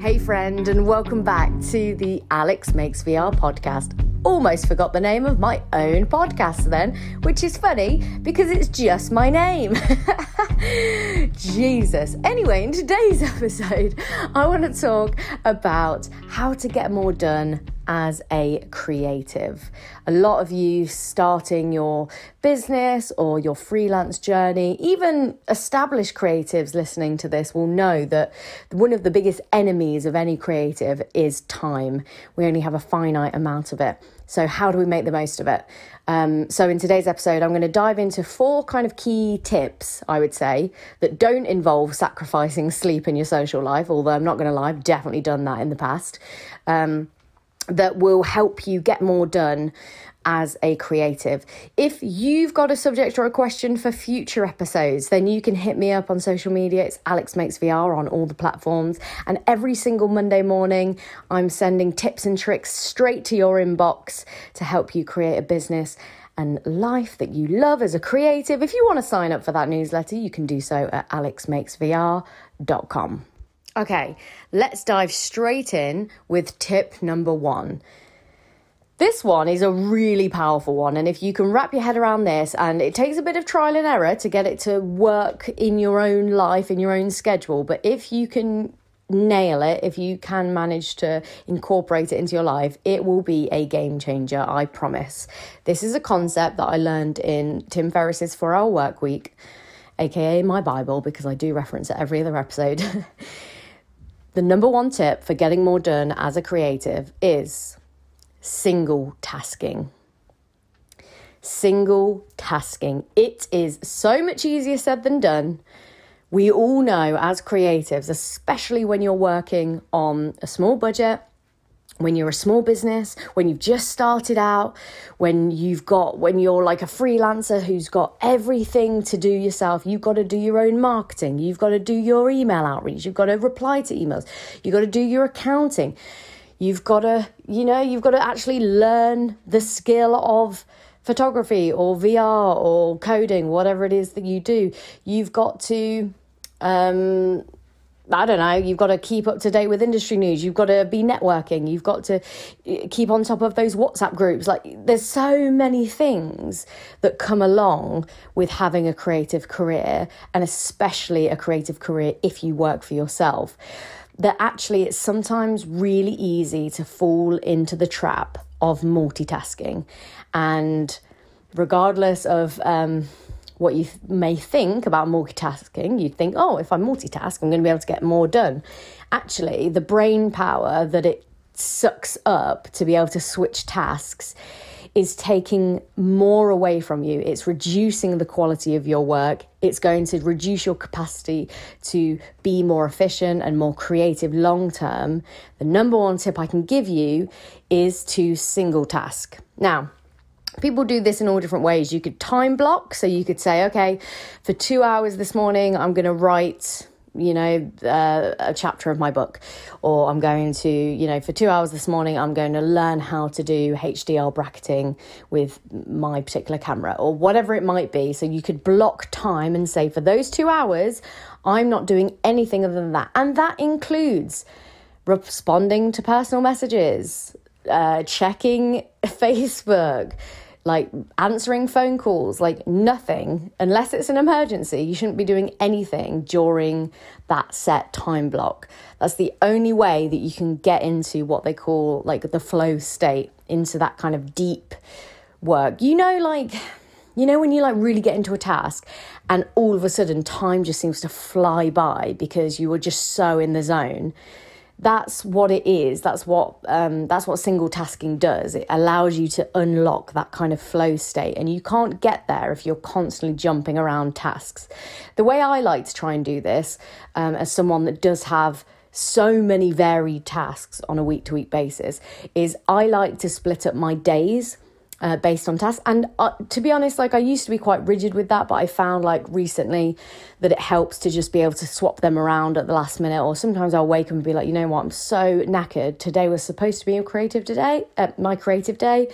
Hey friend, and welcome back to the Alex Makes VR podcast. Almost forgot the name of my own podcast then, which is funny because it's just my name. Jesus. Anyway, in today's episode, I want to talk about how to get more done as a creative. A lot of you starting your business or your freelance journey, even established creatives listening to this will know that one of the biggest enemies of any creative is time. We only have a finite amount of it. So how do we make the most of it? So in today's episode, I'm going to dive into 4 kind of key tips, I would say, that don't involve sacrificing sleep in your social life, although I'm not going to lie, I've definitely done that in the past, that will help you get more done as a creative. If you've got a subject or a question for future episodes, then you can hit me up on social media. It's Alex Makes VR on all the platforms. And every single Monday morning, I'm sending tips and tricks straight to your inbox to help you create a business and life that you love as a creative. If you want to sign up for that newsletter, you can do so at alexmakesvr.com. Okay, let's dive straight in with tip number 1. This one is a really powerful one, and if you can wrap your head around this, and it takes a bit of trial and error to get it to work in your own life, in your own schedule, but if you can nail it, if you can manage to incorporate it into your life, it will be a game changer, I promise. This is a concept that I learned in Tim Ferriss's 4-Hour Work Week, aka my Bible, because I do reference it every other episode. The number 1 tip for getting more done as a creative is single tasking. Single tasking. It is so much easier said than done. We all know as creatives, especially when you're working on a small budget, when you're a small business, when you've just started out, when you're like a freelancer who's got everything to do yourself, you've got to do your own marketing, you've got to do your email outreach, you've got to reply to emails, you've got to do your accounting, you've got to actually learn the skill of photography or VR or coding, whatever it is that you do. You've got to you've got to keep up to date with industry news. You've got to be networking. You've got to keep on top of those WhatsApp groups. Like, there's so many things that come along with having a creative career, and especially a creative career if you work for yourself, that actually it's sometimes really easy to fall into the trap of multitasking. And regardless of what you may think about multitasking, you'd think, oh, if I multitask, I'm going to be able to get more done. Actually, the brain power that it sucks up to be able to switch tasks is taking more away from you. It's reducing the quality of your work. It's going to reduce your capacity to be more efficient and more creative long term. The number 1 tip I can give you is to single task. Now, people do this in all different ways. You could time block. So you could say, okay, for 2 hours this morning, I'm going to write, a chapter of my book. Or I'm going to, for 2 hours this morning, I'm going to learn how to do HDR bracketing with my particular camera, or whatever it might be. So you could block time and say, for those 2 hours, I'm not doing anything other than that. And that includes responding to personal messages, checking Facebook, like answering phone calls, like nothing. Unless it's an emergency, you shouldn't be doing anything during that set time block. That's the only way that you can get into what they call like the flow state, into that kind of deep work. When you like really get into a task and all of a sudden time just seems to fly by because you were just so in the zone. That's what it is. That's what single tasking does. It allows you to unlock that kind of flow state, and you can't get there if you're constantly jumping around tasks. The way I like to try and do this, as someone that does have so many varied tasks on a week-to-week basis, is I like to split up my days based on tasks. And to be honest, I used to be quite rigid with that, but I found recently that it helps to just be able to swap them around at the last minute. Or sometimes I'll wake up and be like, you know what, I'm so knackered. Today was supposed to be my creative day.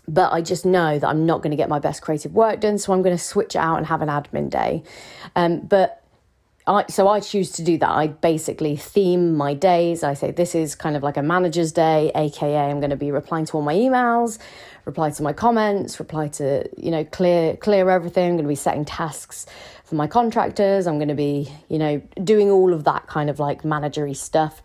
But I just know that I'm not going to get my best creative work done. So I'm going to switch out and have an admin day. But I choose to do that. I basically theme my days. I say this is kind of like a manager's day, aka I'm going to be replying to all my emails, reply to my comments, reply to, clear everything. I'm going to be setting tasks for my contractors. I'm going to be, doing all of that kind of like managery stuff.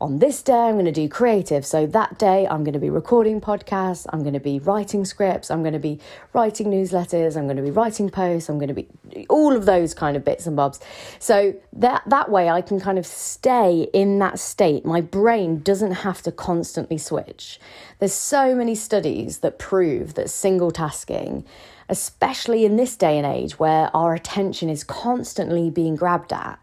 On this day, I'm going to do creative. So that day, I'm going to be recording podcasts. I'm going to be writing scripts. I'm going to be writing newsletters. I'm going to be writing posts. I'm going to be all of those kind of bits and bobs. So that way, I can kind of stay in that state. My brain doesn't have to constantly switch. There's so many studies that prove that single tasking, especially in this day and age where our attention is constantly being grabbed at,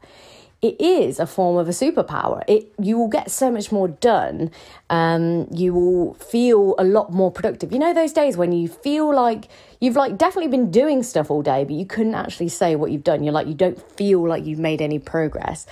it is a form of a superpower. You will get so much more done. You will feel a lot more productive. You know those days when you feel like you've definitely been doing stuff all day, but you couldn't actually say what you've done. You don't feel like you've made any progress.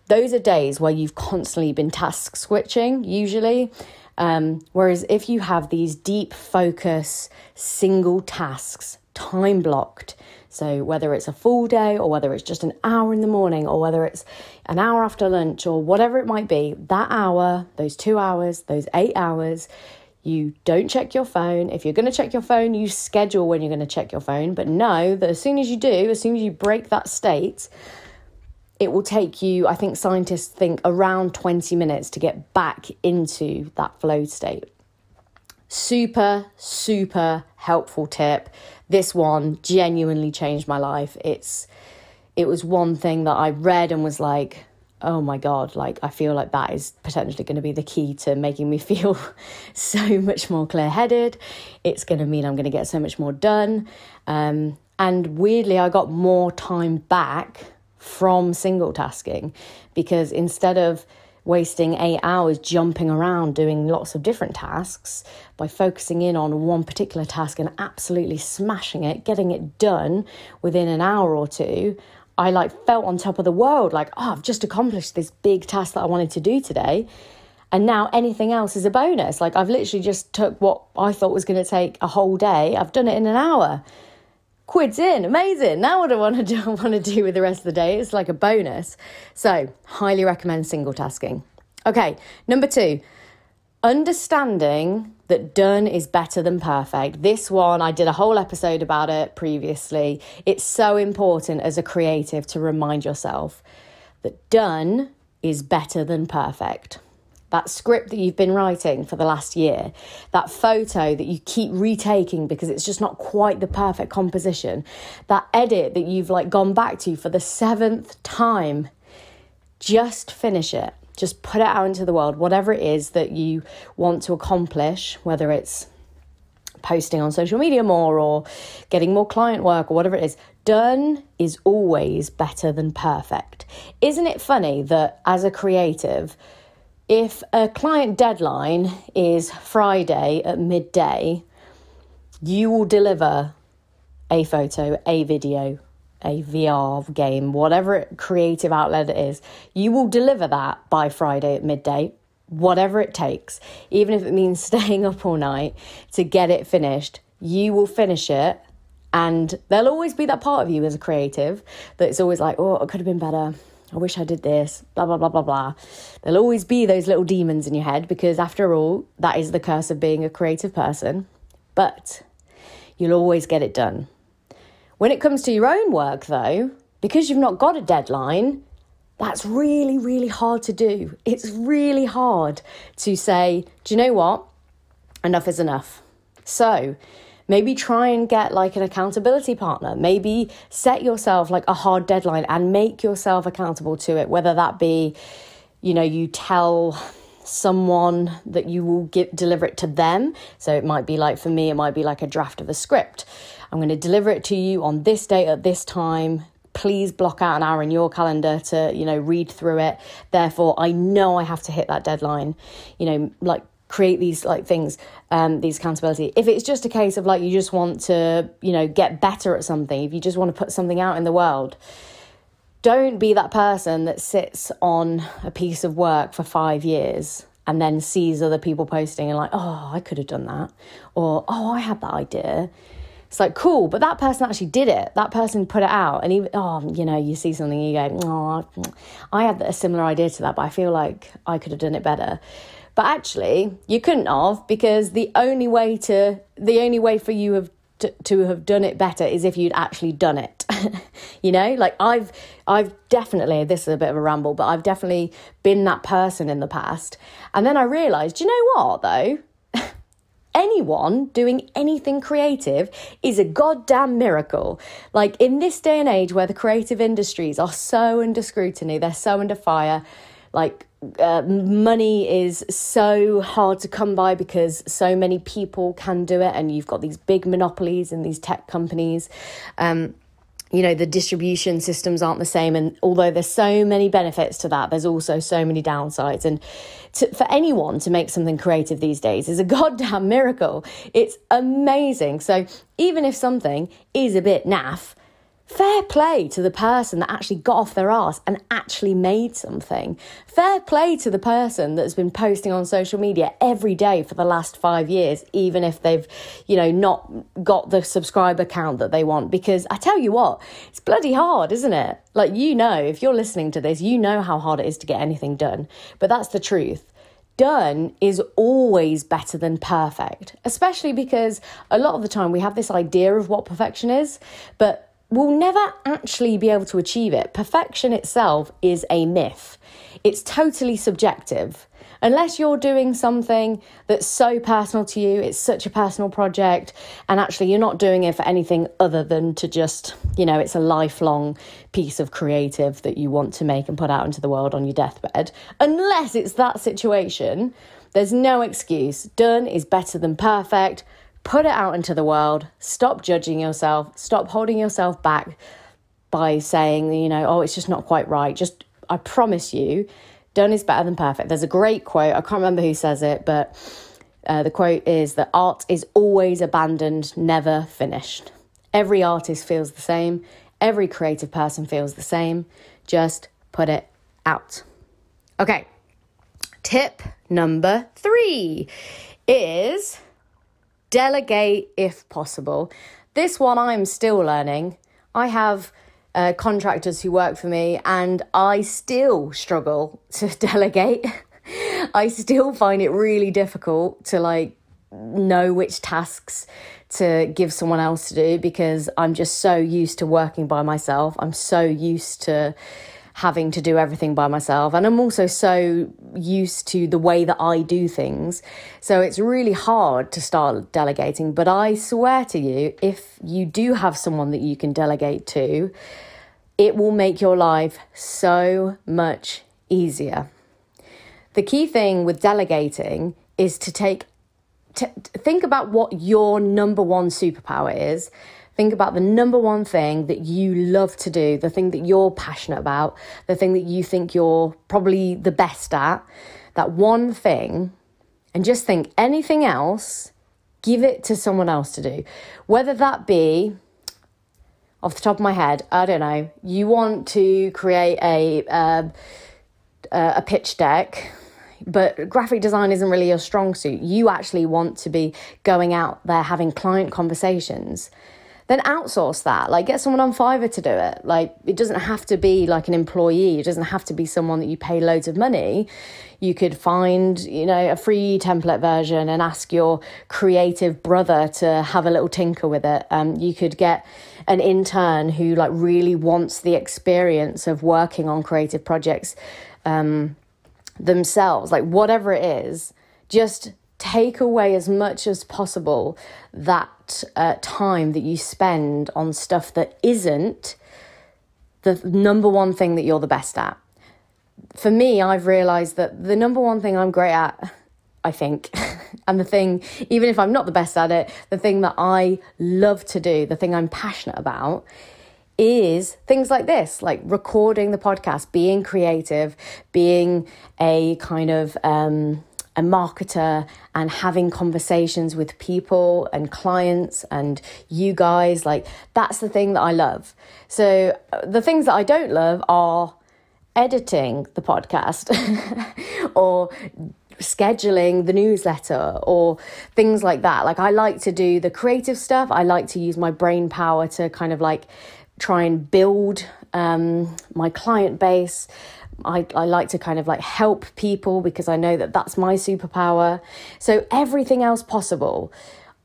Those are days where you've constantly been task switching, usually. Whereas if you have these deep focus, single tasks, time blocked, so whether it's a full day or whether it's just an hour in the morning or whether it's an hour after lunch or whatever it might be, that hour, those 2 hours, those 8 hours, you don't check your phone. If you're going to check your phone, you schedule when you're going to check your phone. But know that as soon as you break that state, it will take you, I think scientists think, around 20 minutes to get back into that flow state. Super, super helpful tip. This one genuinely changed my life. It was one thing that I read and was like, oh my God, I feel like that is potentially going to be the key to making me feel so much more clear-headed. It's going to mean I'm going to get so much more done. And weirdly, I got more time back from single tasking because instead of wasting 8 hours jumping around doing lots of different tasks, by focusing in on one particular task and absolutely smashing it, getting it done within an hour or two, I felt on top of the world, I've just accomplished this big task that I wanted to do today. And now anything else is a bonus. I've literally just took what I thought was going to take a whole day. I've done it in an hour. Quid's in, amazing. Now what I want to do with the rest of the day, it's like a bonus. So highly recommend single tasking. Okay, number 2, understanding that done is better than perfect. This one, I did a whole episode about it previously. It's so important as a creative to remind yourself that done is better than perfect. That script that you've been writing for the last year, that photo that you keep retaking because it's just not quite the perfect composition, that edit that you've gone back to for the 7th time, just finish it. Just put it out into the world, whatever it is that you want to accomplish, whether it's posting on social media more or getting more client work or whatever it is. Done is always better than perfect. Isn't it funny that as a creative, if a client deadline is Friday at midday, you will deliver a photo, a video, a VR game, whatever creative outlet it is. You will deliver that by Friday at midday, whatever it takes. Even if it means staying up all night to get it finished, you will finish it. And there'll always be that part of you as a creative that's always oh, it could have been better. I wish I did this, blah, blah, blah, blah, blah. There'll always be those little demons in your head because after all, that is the curse of being a creative person. But you'll always get it done. When it comes to your own work though, because you've not got a deadline, that's really, really hard to do. It's really hard to say, do you know what? Enough is enough. So maybe try and get an accountability partner. Maybe set yourself a hard deadline and make yourself accountable to it. Whether that be, you tell someone that you will deliver it to them. So it might be for me, it might be a draft of a script. I'm going to deliver it to you on this date at this time. Please block out an hour in your calendar to, read through it. Therefore, I know I have to hit that deadline. Create these things, these accountability. If it's just a case of you just want to, get better at something, if you just want to put something out in the world, don't be that person that sits on a piece of work for 5 years and then sees other people posting and oh, I could have done that. Or, oh, I had that idea. It's like, cool, but that person actually did it. That person put it out. And even, you see something, you go, oh, I had a similar idea to that, but I feel like I could have done it better. But actually, you couldn't have, because the only way for you to have done it better is if you'd actually done it. Like I've definitely, this is a bit of a ramble, but I've definitely been that person in the past. And then I realised, you know what though? Anyone doing anything creative is a goddamn miracle. Like in this day and age where the creative industries are so under scrutiny, they're so under fire, like money is so hard to come by because so many people can do it, and you've got these big monopolies in these tech companies. The distribution systems aren't the same. And although there's so many benefits to that, there's also so many downsides. And for anyone to make something creative these days is a goddamn miracle. It's amazing. So even if something is a bit naff, fair play to the person that actually got off their arse and actually made something. Fair play to the person that's been posting on social media every day for the last 5 years, even if they've, not got the subscriber count that they want. Because I tell you what, it's bloody hard, isn't it? Like, if you're listening to this, you know how hard it is to get anything done. But that's the truth. Done is always better than perfect, especially because a lot of the time we have this idea of what perfection is, but we'll never actually be able to achieve it. Perfection itself is a myth. It's totally subjective. Unless you're doing something that's so personal to you, it's such a personal project, and actually you're not doing it for anything other than to just, it's a lifelong piece of creative that you want to make and put out into the world on your deathbed. Unless it's that situation, there's no excuse. Done is better than perfect. Put it out into the world. Stop judging yourself. Stop holding yourself back by saying, it's just not quite right. I promise you, done is better than perfect. There's a great quote. I can't remember who says it, but the quote is that art is always abandoned, never finished. Every artist feels the same. Every creative person feels the same. Just put it out. Okay. Tip number 3 is delegate if possible. This one I'm still learning. I have contractors who work for me, and I still struggle to delegate. I still find it really difficult to know which tasks to give someone else to do, because I'm just so used to working by myself. I'm so used to having to do everything by myself, and I'm also so used to the way that I do things, so it's really hard to start delegating. But I swear to you, if you do have someone that you can delegate to, it will make your life so much easier. The key thing with delegating is to think about what your number one superpower is. Think about the number one thing that you love to do, the thing that you're passionate about, the thing that you think you're probably the best at, that one thing, and just think anything else, give it to someone else to do. Whether that be, off the top of my head, I don't know, you want to create a pitch deck, but graphic design isn't really your strong suit. You actually want to be going out there having client conversations. Then outsource that. Get someone on Fiverr to do it. It doesn't have to be an employee. It doesn't have to be someone that you pay loads of money. You could find, a free template version and ask your creative brother to have a little tinker with it. You could get an intern who really wants the experience of working on creative projects themselves. Whatever it is, just take away as much as possible that time that you spend on stuff that isn't the number one thing that you're the best at. For me, I've realised that the number one thing I'm great at, I think, and the thing, even if I'm not the best at it, the thing that I love to do, the thing I'm passionate about, is things like this, recording the podcast, being creative, being a kind of a marketer, and having conversations with people and clients and you guys. That's the thing that I love. So the things that I don't love are editing the podcast or scheduling the newsletter or things like that. Like, I like to do the creative stuff. I like to use my brain power to kind of like try and build my client base. I like to kind of like help people because I know that that's my superpower. So everything else possible,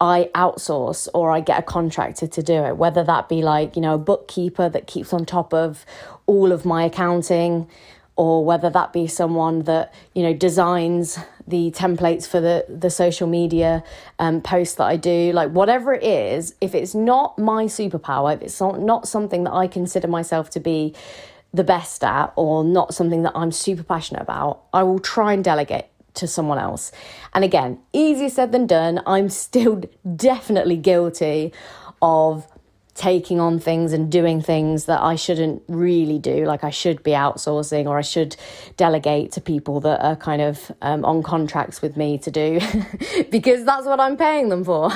I outsource or I get a contractor to do it, whether that be like, a bookkeeper that keeps on top of all of my accounting, or whether that be someone that, designs the templates for the social media posts that I do. Like, whatever it is, if it's not my superpower, if it's not something that I consider myself to be the best at, or not something that I'm super passionate about, I will try and delegate to someone else. And again, easier said than done. I'm still definitely guilty of taking on things and doing things that I shouldn't really do. Like, I should be outsourcing, or I should delegate to people that are kind of on contracts with me to do because that's what I'm paying them for.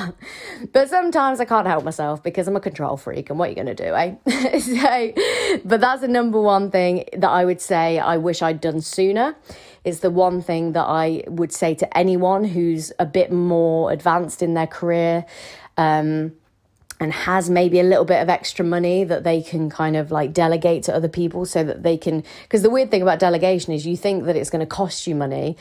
But sometimes I can't help myself because I'm a control freak, and what are you going to do, eh? But that's the number one thing that I would say I wish I'd done sooner. It's the one thing that I would say to anyone who's a bit more advanced in their career, and has maybe a little bit of extra money that they can kind of like delegate to other people, so that they can, because the weird thing about delegation is you think that it's going to cost you money.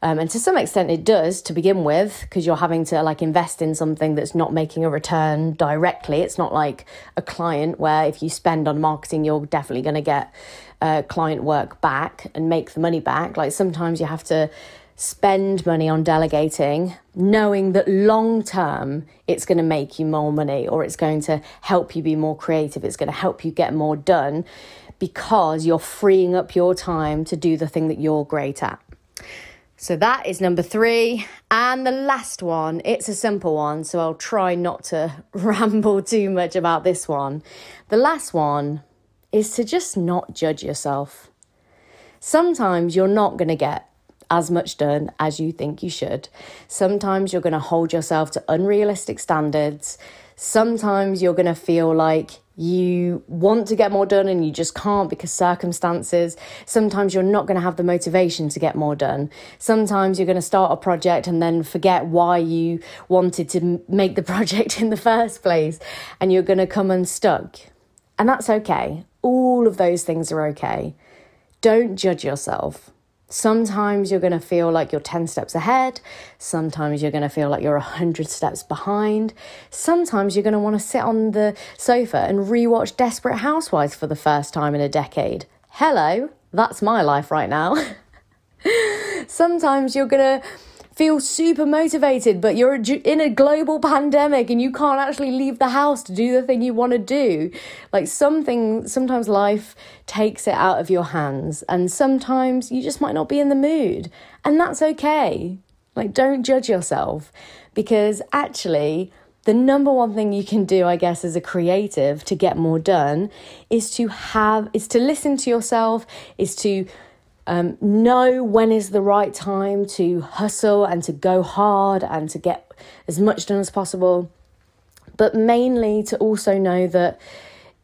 And to some extent it does to begin with, because you're having to like invest in something that's not making a return directly. It's not like a client where if you spend on marketing, you're definitely going to get client work back and make the money back. Like, sometimes you have to spend money on delegating, knowing that long term it's going to make you more money, or it's going to help you be more creative, it's going to help you get more done, because you're freeing up your time to do the thing that you're great at. So that is number 3. And the last one, it's a simple one, so I'll try not to ramble too much about this one. The last one is to just not judge yourself. Sometimes you're not going to get as much done as you think you should. Sometimes you're going to hold yourself to unrealistic standards. Sometimes you're going to feel like you want to get more done and you just can't because circumstances. Sometimes you're not going to have the motivation to get more done. Sometimes you're going to start a project and then forget why you wanted to make the project in the first place, and you're going to come unstuck. And that's okay. All of those things are okay. Don't judge yourself. Sometimes you're going to feel like you're 10 steps ahead. Sometimes you're going to feel like you're 100 steps behind. Sometimes you're going to want to sit on the sofa and rewatch Desperate Housewives for the first time in a decade. Hello, that's my life right now. Sometimes you're going to feel super motivated, but you're in a global pandemic and you can't actually leave the house to do the thing you want to do. Like, sometimes life takes it out of your hands, and sometimes you just might not be in the mood, and that's okay. Like, don't judge yourself, because actually the number one thing you can do, I guess, as a creative to get more done is to listen to yourself, is to know when is the right time to hustle and to go hard and to get as much done as possible. But mainly to also know that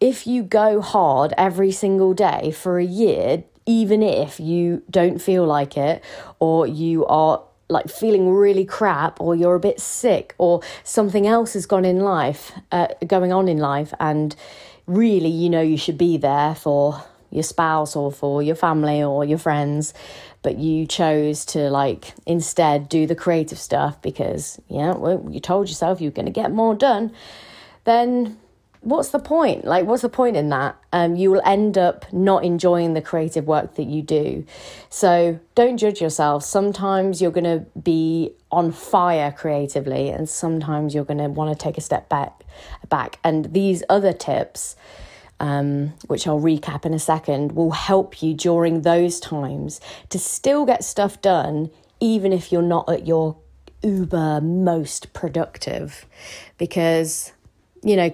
if you go hard every single day for a year, even if you don't feel like it, or you are like feeling really crap, or you're a bit sick, or something else has going on in life, and really, you should be there for your spouse or for your family or your friends, but you chose to like instead do the creative stuff because you told yourself you're going to get more done, then what's the point? Like, what's the point in that? You will end up not enjoying the creative work that you do. So don't judge yourself. Sometimes you're going to be on fire creatively, and sometimes you're going to want to take a step back. And these other tips, which I'll recap in a second, will help you during those times to still get stuff done, even if you're not at your uber most productive. Because,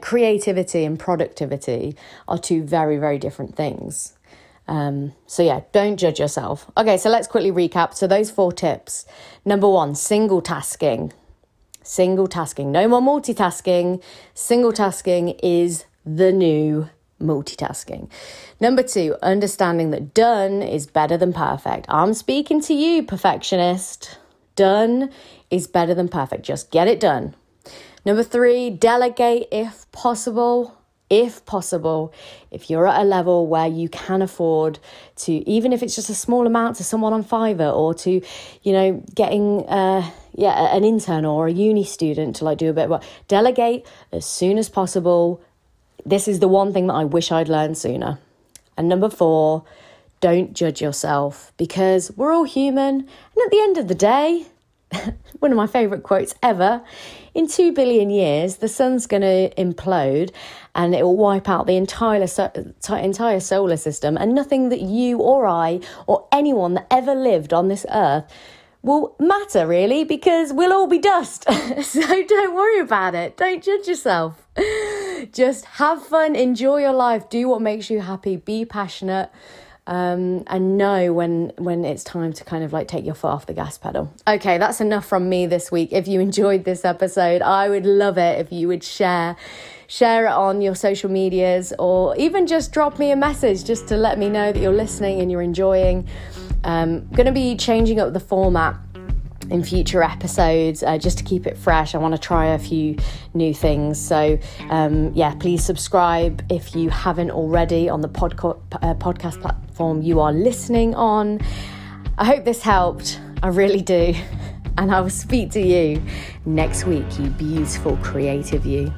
creativity and productivity are two very, very different things. So yeah, don't judge yourself. Okay, so let's quickly recap. So those 4 tips. Number 1, single tasking. No more multitasking. Single tasking is the new multitasking. Number 2, understanding that done is better than perfect. I'm speaking to you, perfectionist. Done is better than perfect. Just get it done. Number 3, delegate if possible. If possible, if you're at a level where you can afford to, even if it's just a small amount, to someone on Fiverr, or to, getting an intern or a uni student to like do a bit of work, delegate as soon as possible. This is the one thing that I wish I'd learned sooner. And number 4, don't judge yourself, because we're all human. And at the end of the day, one of my favourite quotes ever, in 2 billion years, the sun's going to implode and it will wipe out the entire solar system, and nothing that you or I or anyone that ever lived on this earth will matter, really, because we'll all be dust. So don't worry about it. Don't judge yourself. Just have fun, enjoy your life, do what makes you happy, be passionate. And know when it's time to kind of like take your foot off the gas pedal. Okay, that's enough from me this week. If you enjoyed this episode, I would love it if you would share it on your social medias, or even just drop me a message just to let me know that you're listening and you're enjoying. Going to be changing up the format in future episodes, just to keep it fresh. I want to try a few new things. So please subscribe if you haven't already on the podcast platform you are listening on. I hope this helped. I really do. And I will speak to you next week, you beautiful creative you.